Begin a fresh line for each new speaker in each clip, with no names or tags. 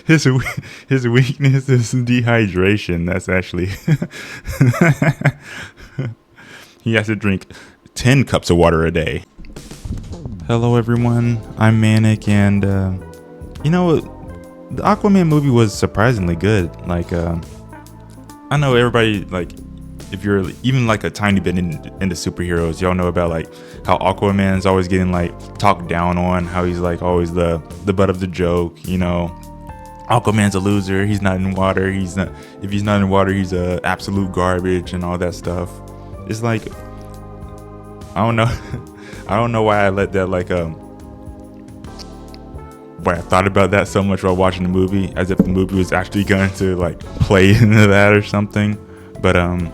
his his weakness is dehydration. That's actually he has to drink 10 cups of water a day. Hello everyone, I'm Manic, and the Aquaman movie was surprisingly good. Like I know everybody, like, if you're even like a tiny bit into superheroes, y'all know about like how Aquaman's always getting like talked down on, how he's like always the butt of the joke. Aquaman's a loser. He's not in water. If he's not in water, he's a absolute garbage and all that stuff. It's like, I don't know. I don't know why I let that why I thought about that so much while watching the movie, as if the movie was actually going to like play into that or something. But man,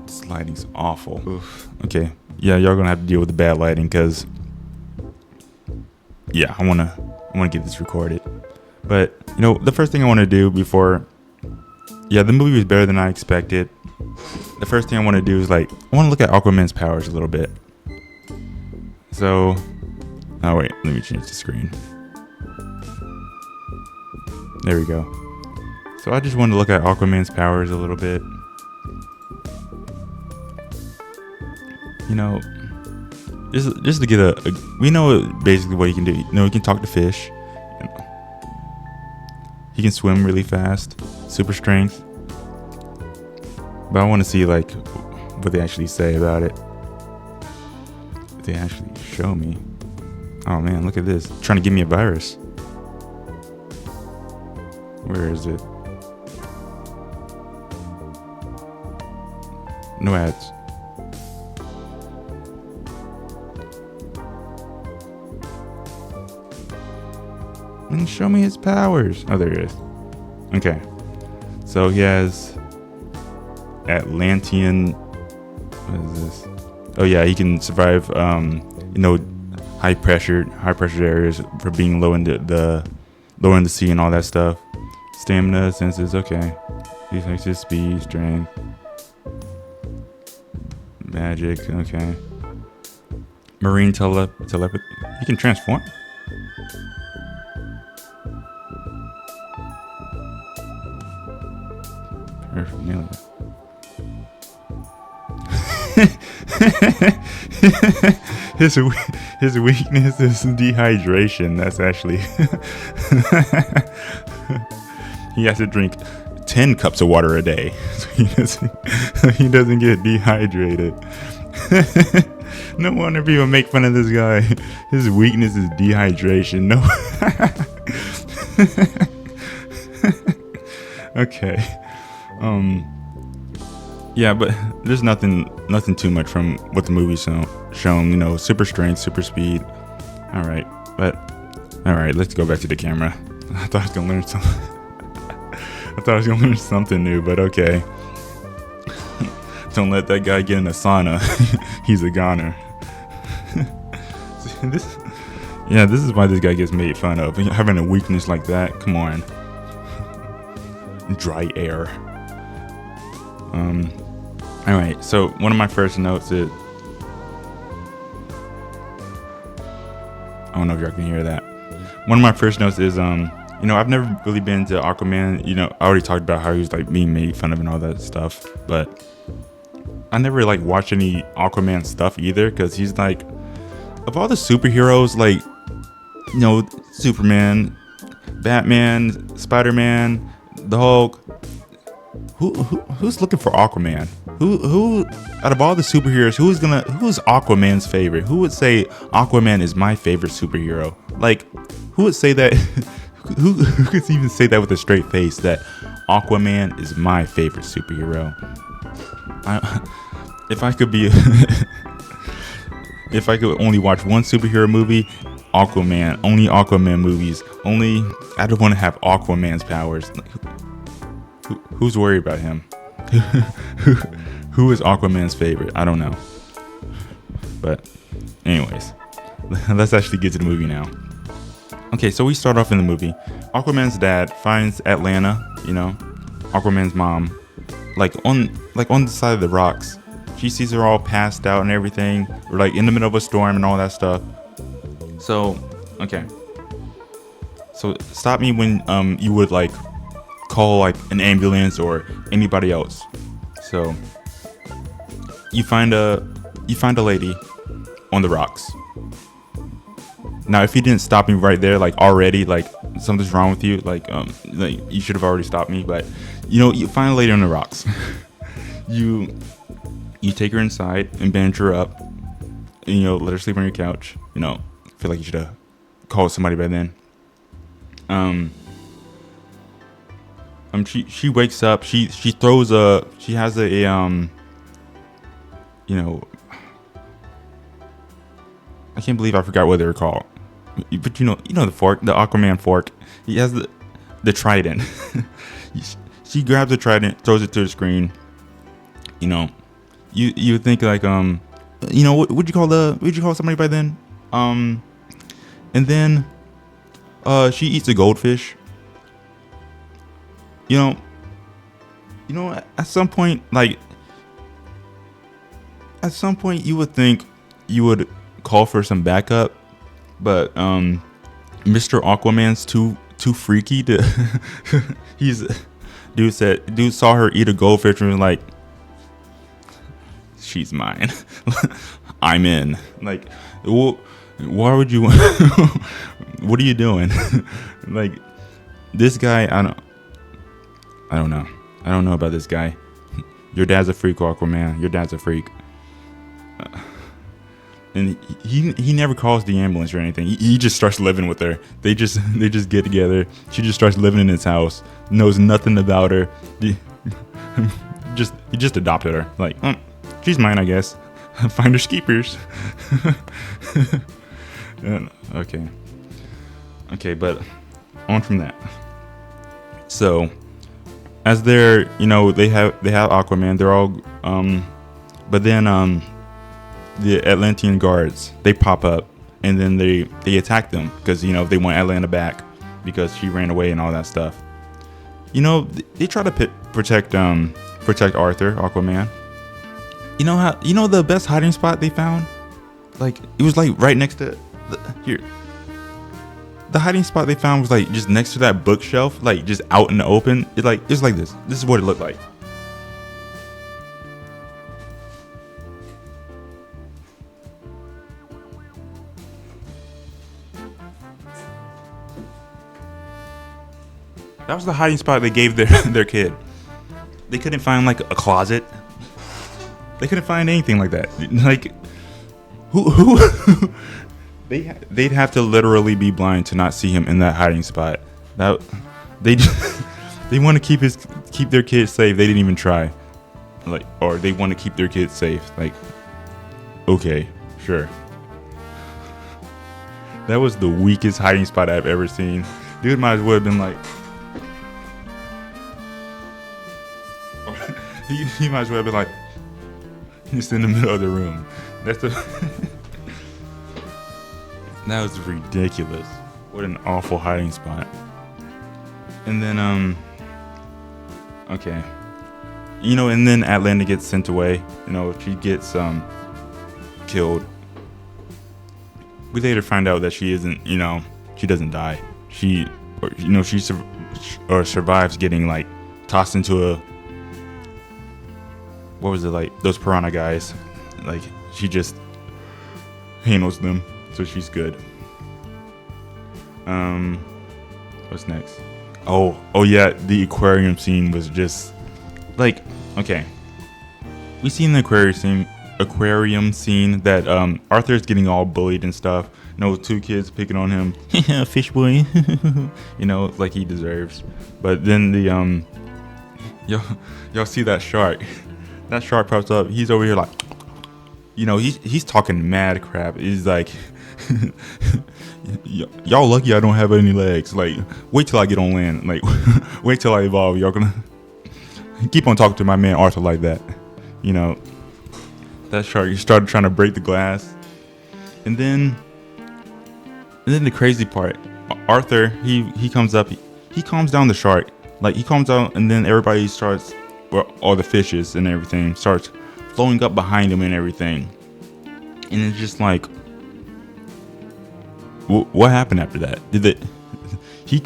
this lighting's awful. Oof. Okay, yeah, y'all gonna have to deal with the bad lighting, because yeah, I wanna get this recorded. But the first thing I want to do before, the movie was better than I expected. The first thing I want to do is I want to look at Aquaman's powers a little bit. So, oh wait, let me change the screen. There we go. So I just wanted to look at Aquaman's powers a little bit. Just to get we know basically what he can do. He can talk to fish. He can swim really fast, super strength. But I want to see what they actually say about it. If they actually show me. Oh man, look at this. Trying to give me a virus. Where is it? No ads. And show me his powers. Oh, there it is. Okay. So he has Atlantean. What is this? Oh yeah, he can survive high pressured areas for being low in the sea and all that stuff. Stamina, senses, okay. Reflexes, speed, strength, magic, okay. Marine telepathy. He can transform. Paraphernalia. his weakness is dehydration. That's actually he has to drink 10 cups of water a day, so he doesn't get dehydrated. No wonder people make fun of this guy. His weakness is dehydration. No. Okay. Yeah, but there's nothing too much from what the movie's shown. Super strength, super speed. All right, let's go back to the camera. I thought I was gonna learn something. I thought I was gonna learn something new, but okay. Don't let that guy get in a sauna. He's a goner. This is why this guy gets made fun of. Having a weakness like that. Come on. Dry air. Alright, so one of my first notes is, I don't know if y'all can hear that. One of my first notes is, I've never really been to Aquaman. I already talked about how he was being made fun of and all that stuff, but I never watched any Aquaman stuff either, because he's of all the superheroes, Superman, Batman, Spider-Man, the Hulk, who's looking for Aquaman? Who out of all the superheroes, who's Aquaman's favorite? Who would say Aquaman is my favorite superhero? Who would say that? who could even say that with a straight face, that Aquaman is my favorite superhero? If I could only watch one superhero movie, Aquaman. Only Aquaman movies. I don't want to have Aquaman's powers. Who's worried about him? Who is Aquaman's favorite? I don't know. But anyways, let's actually get to the movie now. Okay, so we start off in the movie. Aquaman's dad finds Atlanta, Aquaman's mom, on the side of the rocks. She sees her all passed out and everything. We're in the middle of a storm and all that stuff. So, okay. So stop me when you would like call like an ambulance or anybody else. So you find a lady on the rocks. Now, if you didn't stop me right there, like already, like something's wrong with you, like you should have already stopped me. But you find a lady on the rocks. you take her inside and band her up. And, let her sleep on your couch. Feel like you should have called somebody by then. She wakes up. She throws she has a I can't believe I forgot what they were called. But the fork, the Aquaman fork. He has the trident. She grabs the trident, throws it to the screen. You would think like what would you call somebody by then? And then she eats a goldfish. At some point you would think you would call for some backup, but Mr. Aquaman's too freaky to dude saw her eat a goldfish and was like, she's mine. I'm in. Like, why would you what are you doing? Like, this guy, I don't know. I don't know about this guy. Your dad's a freak, Aquaman. Your dad's a freak. And he never calls the ambulance or anything. He just starts living with her. They just get together. She just starts living in his house. Knows nothing about her. He just adopted her. Like, she's mine, I guess. Finders keepers. Okay, but on from that. So, as they're, they have Aquaman. They're all, but then the Atlantean guards, they pop up and then they attack them because they want Atlanta back because she ran away and all that stuff. They try to protect Arthur, Aquaman. The best hiding spot they found, like it was like right next to here. The hiding spot they found was like just next to that bookshelf, like just out in the open. It's like this. This is what it looked like. That was the hiding spot they gave their kid. They couldn't find like a closet. They couldn't find anything like that. Like, who they'd have to literally be blind to not see him in that hiding spot. That they want to keep their kids safe. They didn't even try. Or they want to keep their kids safe. Like, okay, sure. That was the weakest hiding spot I've ever seen. Dude might as well have been like. He might as well have been like, just in the middle of the room. That was ridiculous. What an awful hiding spot. And then okay. And then Atlanta gets sent away. She gets killed. We later find out that she isn't, she doesn't die. She survives getting like tossed into a, what was it, like those piranha guys. Like, she just handles them, so she's good. What's next? Oh yeah, the aquarium scene was just like, okay. We see in the aquarium scene that Arthur's getting all bullied and stuff. Two kids picking on him. Fish boy. Like he deserves. But then the y'all see that shark. That shark pops up. He's over here like, he's talking mad crap. He's like, y'all lucky I don't have any legs. Like, wait till I get on land. Like, wait till I evolve. Y'all gonna keep on talking to my man Arthur like that. That shark, he started trying to break the glass. And then the crazy part, Arthur, he comes up, he calms down the shark. Like, he calms down, and then everybody starts, all the fishes and everything starts flowing up behind him and everything. And it's just like, what happened after that? He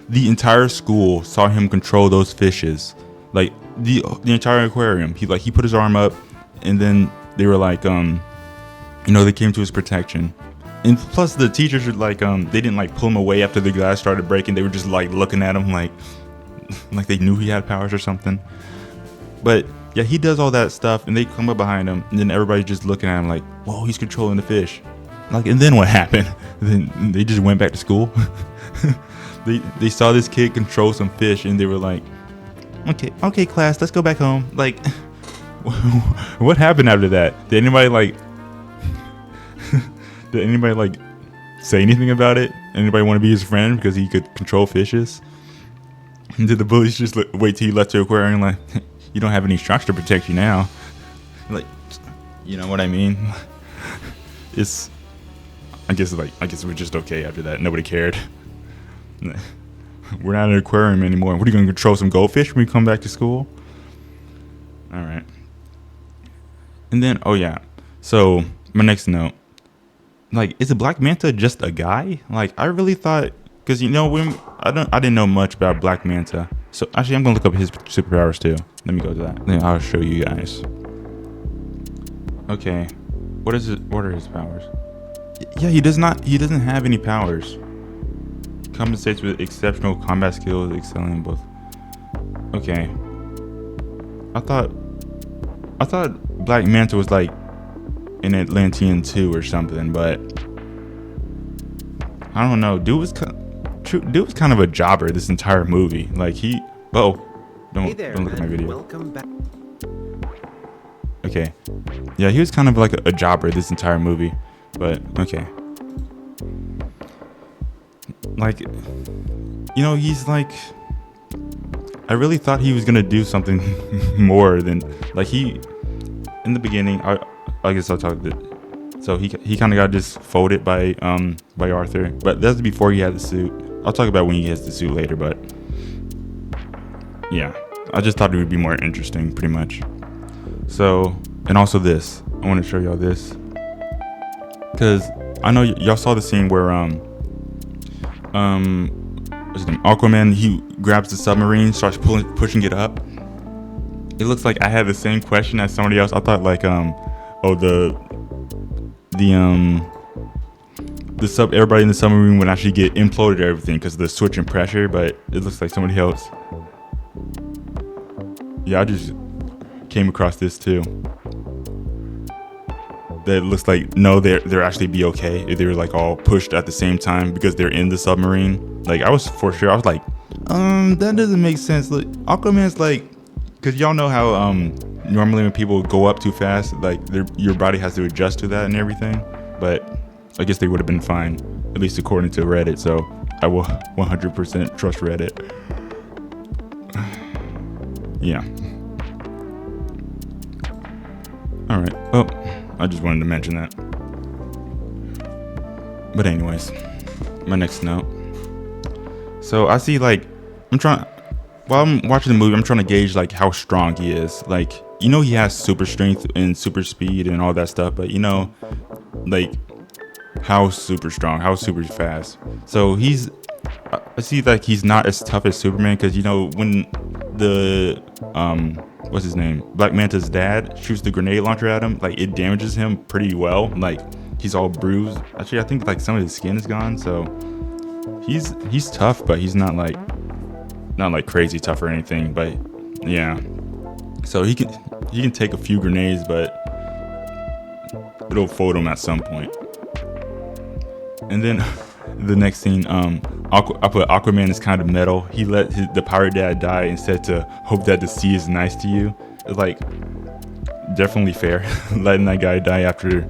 the entire school saw him control those fishes, like the entire aquarium. He put his arm up, and then they were like, they came to his protection. And plus the teachers were like, they didn't like pull him away after the glass started breaking. They were just like looking at him like they knew he had powers or something. But yeah, he does all that stuff, and they come up behind him, and then everybody's just looking at him like, whoa, he's controlling the fish. Like, and then what happened? Then they just went back to school. They saw this kid control some fish, and they were like, okay, class, let's go back home. Like, what happened after that? Did anybody say anything about it? Anybody want to be his friend because he could control fishes? And did the bullies just wait till he left the aquarium like, you don't have any structure to protect you now? Like, you know what I mean? I guess we're just okay after that. Nobody cared. We're not in an aquarium anymore. What are you going to control some goldfish when we come back to school? All right. And then, oh yeah. So my next note, like, is a Black Manta just a guy? Like, I really thought, because I didn't know much about Black Manta. So actually, I'm gonna look up his superpowers too. Let me go to that. Then I'll show you guys. Okay, what are his powers? Yeah, he doesn't have any powers. Compensates with exceptional combat skills, excelling in both. Okay. I thought Black Manta was like an Atlantean 2 or something, but I don't know. Dude was kind of a jobber this entire movie. Like don't look at my video.
Welcome back.
Okay. Yeah, he was kind of like a jobber this entire movie, but okay. Like, he's like, I really thought he was gonna do something more than like in the beginning. I guess I'll talk. So he kind of got just folded by Arthur, but that's before he had the suit. I'll talk about when he has the suit later, but yeah, I just thought it would be more interesting, pretty much. So, and also this, I want to show y'all this because I know y'all saw the scene where what's his name? Aquaman, he grabs the submarine, starts pushing it up. It looks like I had the same question as somebody else. I thought like everybody in the submarine would actually get imploded or everything because of the switch in pressure, but it looks like somebody else. Yeah, I just came across this too. That looks like they're actually be okay if they were like all pushed at the same time because they're in the submarine. Like I was like, that doesn't make sense. Like Aquaman's like, because y'all know how normally when people go up too fast, like your body has to adjust to that and everything. But I guess they would have been fine, at least according to Reddit. So I will 100% trust Reddit. Yeah. All right. Oh, I just wanted to mention that. But anyways, my next note. So I see like, while I'm watching the movie, I'm trying to gauge like how strong he is. Like, he has super strength and super speed and all that stuff, but like how super strong, how super fast. So I see like he's not as tough as Superman because when the what's his name, Black Manta's dad shoots the grenade launcher at him, like it damages him pretty well. Like he's all bruised. Actually, I think like some of his skin is gone. So he's tough, but he's not like crazy tough or anything. But yeah, so he can take a few grenades, but it'll fold him at some point. And then the next scene, I put Aquaman is kind of metal. He let the pirate dad die and said to hope that the sea is nice to you. It's like definitely fair, letting that guy die after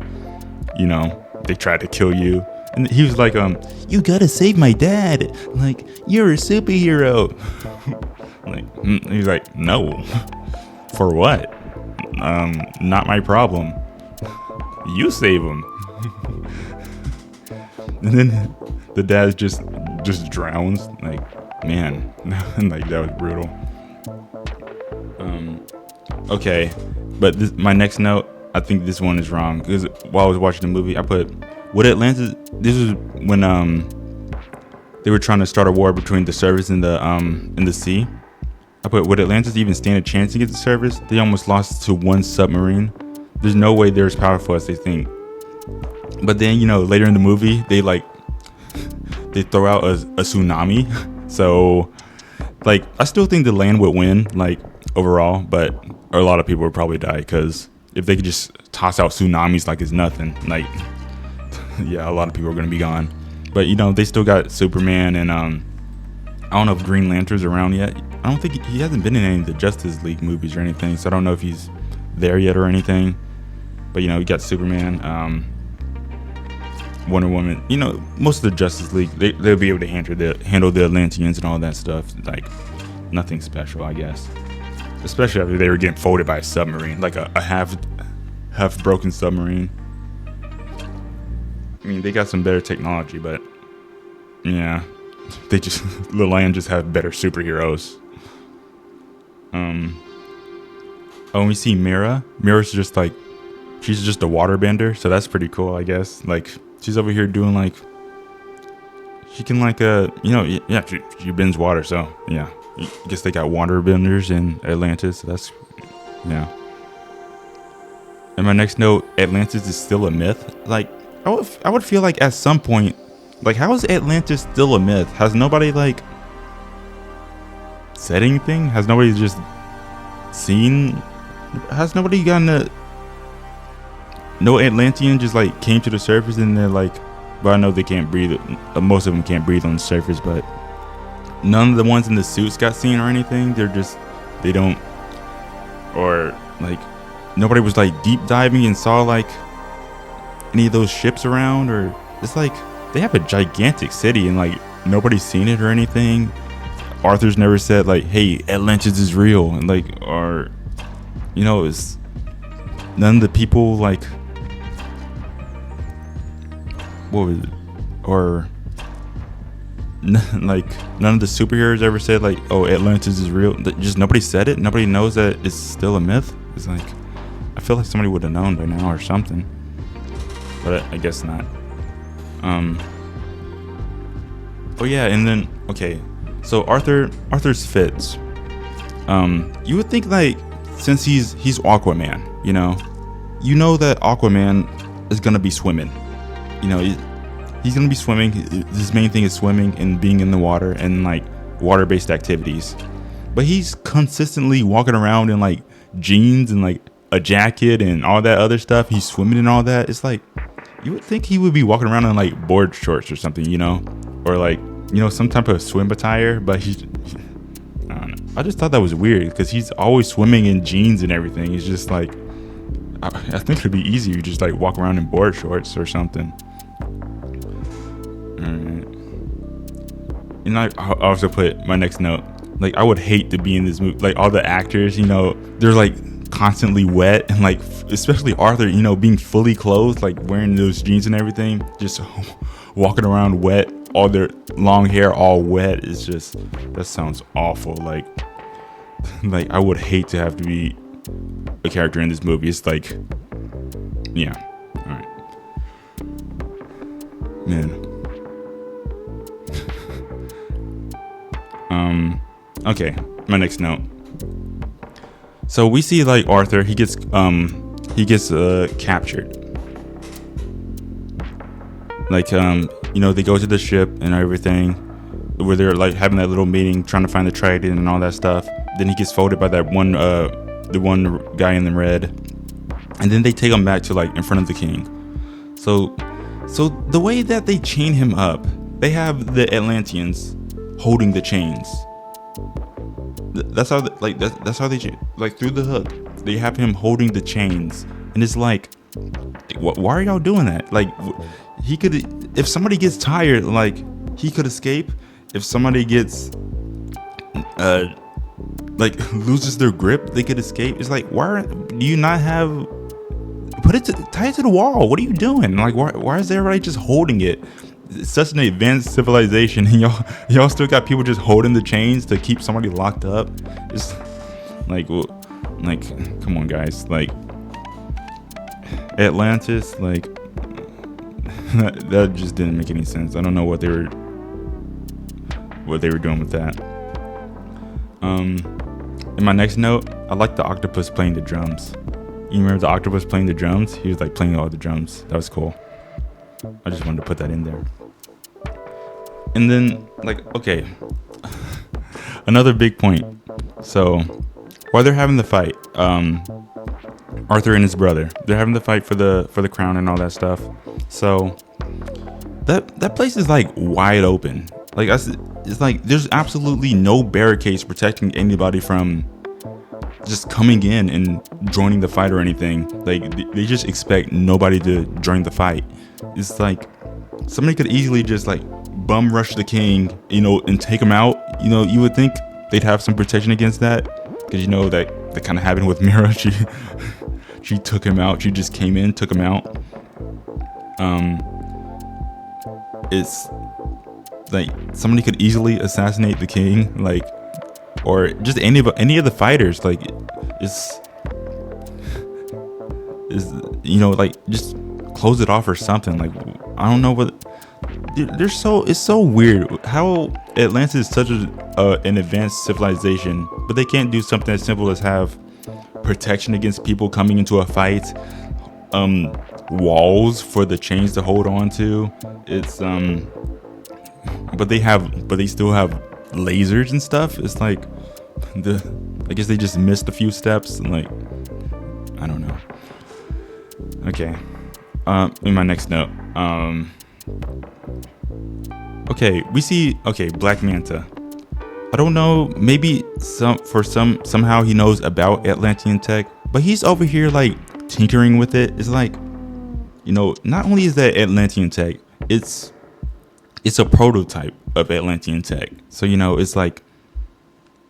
they tried to kill you. And he was like, you gotta save my dad. Like, you're a superhero. Like, he's like, no. For what? Not my problem. You save him. And then the dad just drowns. Like, man, like that was brutal. Okay, but my next note, I think this one is wrong because while I was watching the movie, I put Would Atlantis? This was when they were trying to start a war between the surface and the sea. I put, would Atlantis even stand a chance against the surface? They almost lost to one submarine. There's no way they're as powerful as they think. But then, you know, later in the movie, they throw out a tsunami. So, like, I still think the land would win, like, overall, but a lot of people would probably die, because if they could just toss out tsunamis like it's nothing, like, yeah, a lot of people are going to be gone. But, you know, they still got Superman, and I don't know if Green Lantern's around yet. I don't think he hasn't been in any of the Justice League movies or anything, so I don't know if he's there yet or anything. But, you know, you got Superman, Wonder Woman. You know, most of the Justice League, they'll be able to handle the Atlanteans and all that stuff. Like, nothing special, I guess. Especially after they were getting folded by a submarine, like a half broken submarine. I mean, they got some better technology, but yeah, the land just have better superheroes. Oh, and we see Mira. Mira's just like, she's just a waterbender, so that's pretty cool, I guess. Like, she's over here doing like, she can like you know, yeah, she bends water, so yeah. I guess they got waterbenders in Atlantis. So that's, yeah. And my next note, Atlantis is still a myth. Like, I would feel like at some point, like, how is Atlantis still a myth? Has nobody like said anything? Has nobody just seen? Has nobody gotten no Atlantean just like came to the surface and they're like, well, I know they can't breathe. Most of them can't breathe on the surface, but none of the ones in the suits got seen or anything. They don't, or like nobody was like deep diving and saw like any of those ships around, or it's like they have a gigantic city and like nobody's seen it or anything. Arthur's never said like, hey, Atlantis is real, and like, or you know, it's none of the people like, what was it, or like none of the superheroes ever said like, oh, Atlantis is real. Just nobody said it. Nobody knows that it's still a myth. It's like, I feel like somebody would have known by now or something, but I guess not. Oh yeah, and then okay, so Arthur's fits. You would think like, since he's Aquaman, you know that Aquaman is gonna be swimming. You know, he's gonna be swimming. His main thing is swimming and being in the water and like water-based activities. But he's consistently walking around in like jeans and like a jacket and all that other stuff. He's swimming and all that. It's like, you would think he would be walking around in like board shorts or something, you know, or like, you know, some type of swim attire. But I don't know. I just thought that was weird because he's always swimming in jeans and everything. He's just like, I think it'd be easier to just like walk around in board shorts or something. And I also put my next note, like, I would hate to be in this movie. Like, all the actors, you know, they're like constantly wet, and like, especially Arthur, you know, being fully clothed, like wearing those jeans and everything, just walking around wet, all their long hair all wet. It's just, that sounds awful. Like I would hate to have to be a character in this movie. It's like, yeah, all right, man. Okay, my next note. So we see like Arthur, he gets captured. Like, you know, they go to the ship and everything, where they're like having that little meeting, trying to find the trident and all that stuff. Then he gets folded by that one, the one guy in the red, and then they take him back to like in front of the king. So the way that they chain him up, they have the Atlanteans holding the chains. That's how that's how they, like, through the hook, they have him holding the chains, and it's like, why are y'all doing that? Like, he could, if somebody gets tired, like, he could escape. If somebody gets like loses their grip, they could escape. It's like, do you not have, tie it to the wall? What are you doing? Like, why is everybody just holding it? It's such an advanced civilization, and y'all still got people just holding the chains to keep somebody locked up. Just like, come on, guys. Like, Atlantis, like, That just didn't make any sense. I don't know what they were doing with that. In my next note, I like the octopus playing the drums. You remember the octopus playing the drums? He was like playing all the drums. That was cool. I just wanted to put that in there. And then, like, okay, another big point. So while they're having the fight, Arthur and his brother, they're having the fight for the crown and all that stuff. So that place is like wide open. Like it's like there's absolutely no barricades protecting anybody from just coming in and joining the fight or anything. Like they just expect nobody to join the fight. It's like somebody could easily just like bum rush the king, you know, and take him out. You know, you would think they'd have some protection against that, because you know that kind of happened with Mira. She took him out. She just came in, took him out. It's like somebody could easily assassinate the king, like, or just any of the fighters. Like, is you know, like, just close it off or something. Like, I don't know what. It's so weird how Atlantis is such an advanced civilization, but they can't do something as simple as have protection against people coming into a fight, walls for the chains to hold on to. It's but they still have lasers and stuff. It's like I guess they just missed a few steps, and like, I don't know. Okay, in my next note, okay, we see Black Manta. I don't know, maybe somehow he knows about Atlantean tech, but he's over here like tinkering with it. It's like, you know, not only is that Atlantean tech, it's a prototype of Atlantean tech. So, you know, it's like,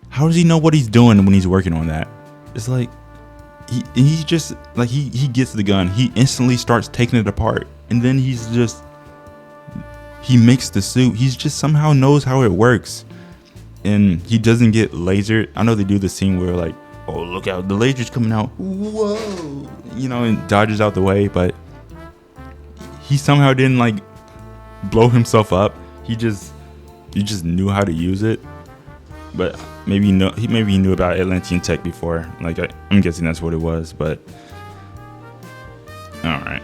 how does he know what he's doing when he's working on that? It's like he just like he gets the gun, he instantly starts taking it apart, and then he makes the suit. He's just somehow knows how it works, and he doesn't get lasered. I know they do the scene where like, oh, look out, the laser's coming out, whoa, you know, and dodges out the way, but he somehow didn't like blow himself up. He just knew how to use it. But maybe he knew about Atlantean tech before. Like, I'm guessing that's what it was. But all right,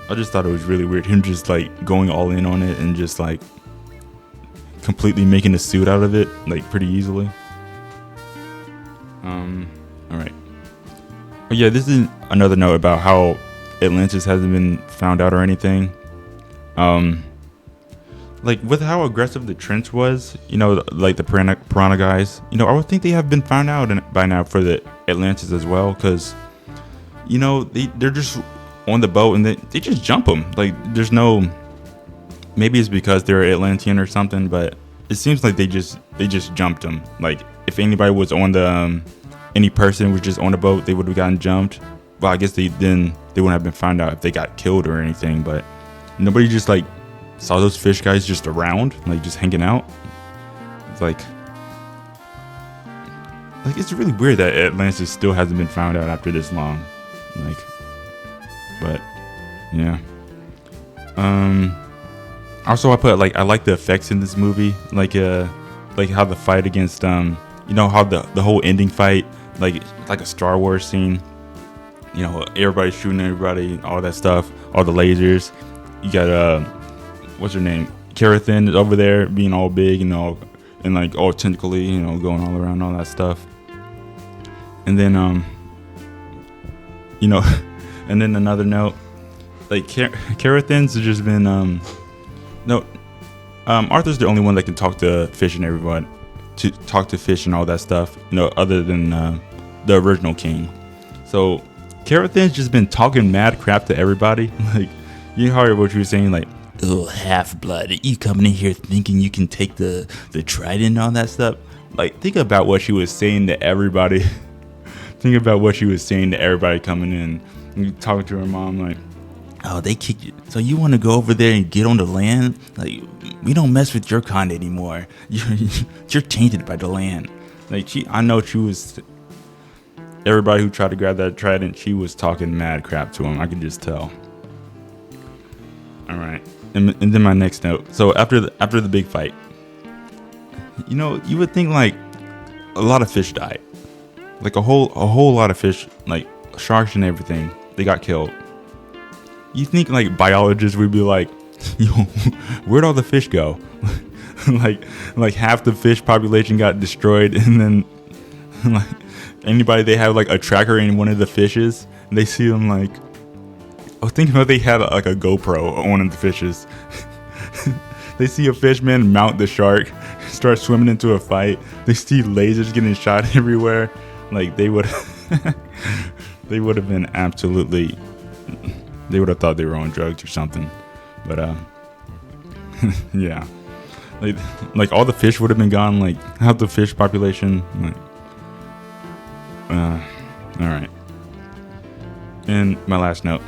I just thought it was really weird, him just like going all in on it and just like completely making a suit out of it, like, pretty easily. All right. Oh yeah, this is another note about how Atlantis hasn't been found out or anything. Like, with how aggressive the trench was, you know, like the piranha guys, you know, I would think they have been found out by now for the Atlantis as well, because, you know, they're just on the boat and they just jump them. Like, there's no, maybe it's because they're Atlantean or something, but it seems like they just jumped them. Like, if anybody was on the any person was just on the boat, they would have gotten jumped. Well, I guess they wouldn't have been found out if they got killed or anything, but nobody just like saw those fish guys just around, like just hanging out. It's like it's really weird that Atlantis still hasn't been found out after this long. Like, but yeah. Also, I put like, I like the effects in this movie, like how the fight against you know, how the whole ending fight, like a Star Wars scene. You know, everybody shooting everybody, all that stuff, all the lasers. You got what's her name? Karathin is over there being all big and all, and like all tentacly, you know, going all around, all that stuff. And then you know, and then another note, like Karathin's just been Arthur's the only one that can talk to fish and everyone, to talk to fish and all that stuff, you know, other than the original king. So Karathin's just been talking mad crap to everybody. Like, you heard what you were saying, like, oh, half-blood, you coming in here thinking you can take the trident and all that stuff? Like, think about what she was saying to everybody. Think about what she was saying to everybody coming in. And talking to her mom, like, oh, they kicked you, so you want to go over there and get on the land? Like, we don't mess with your kind anymore. You're tainted by the land. Like, I know she was, everybody who tried to grab that trident, she was talking mad crap to him. I could just tell. All right, and then my next note. So after the big fight, you would think like a lot of fish died, like a whole lot of fish, like sharks and everything. They got killed. You think like biologists would be like, yo, where'd all the fish go? like like half the fish population got destroyed, and then like anybody they have like a tracker in one of the fishes, and they see them like. I was thinking about they had like a GoPro on one of the fishes. They see a fishman mount the shark, start swimming into a fight. They see lasers getting shot everywhere. Like they would have been absolutely. They would have thought they were on drugs or something. But yeah, like all the fish would have been gone. Like half the fish population. Like, all right. And my last note.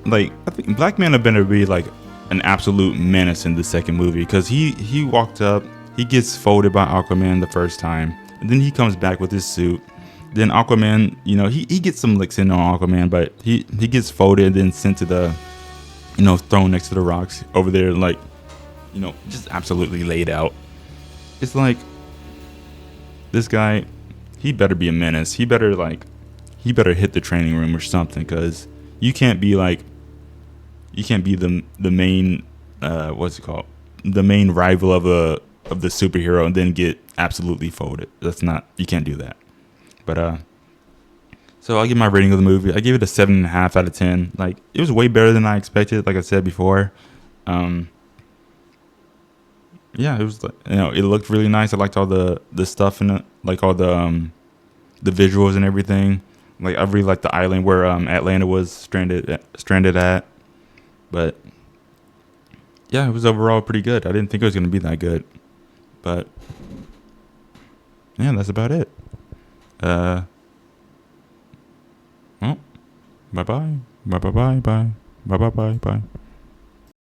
Like I think Black Manta better be like an absolute menace in the second movie, because he walked up, he gets folded by Aquaman the first time, and then he comes back with his suit. Then Aquaman, he gets some licks in on Aquaman, but he gets folded and then sent to the, thrown next to the rocks over there, like, just absolutely laid out. It's like this guy, he better be a menace. He better hit the training room or something, because you can't be the main what's it called, the main rival of the superhero and then get absolutely folded. You can't do that. But so I'll give my rating of the movie. I gave it a 7.5 out of 10. Like it was way better than I expected. Like I said before, yeah, it was like, it looked really nice. I liked all the stuff in it, like all the visuals and everything. Like I really liked the island where Atlanta was stranded at. But yeah, it was overall pretty good. I didn't think it was gonna be that good, but yeah, that's about it. Well, bye bye, bye bye bye bye bye bye bye bye.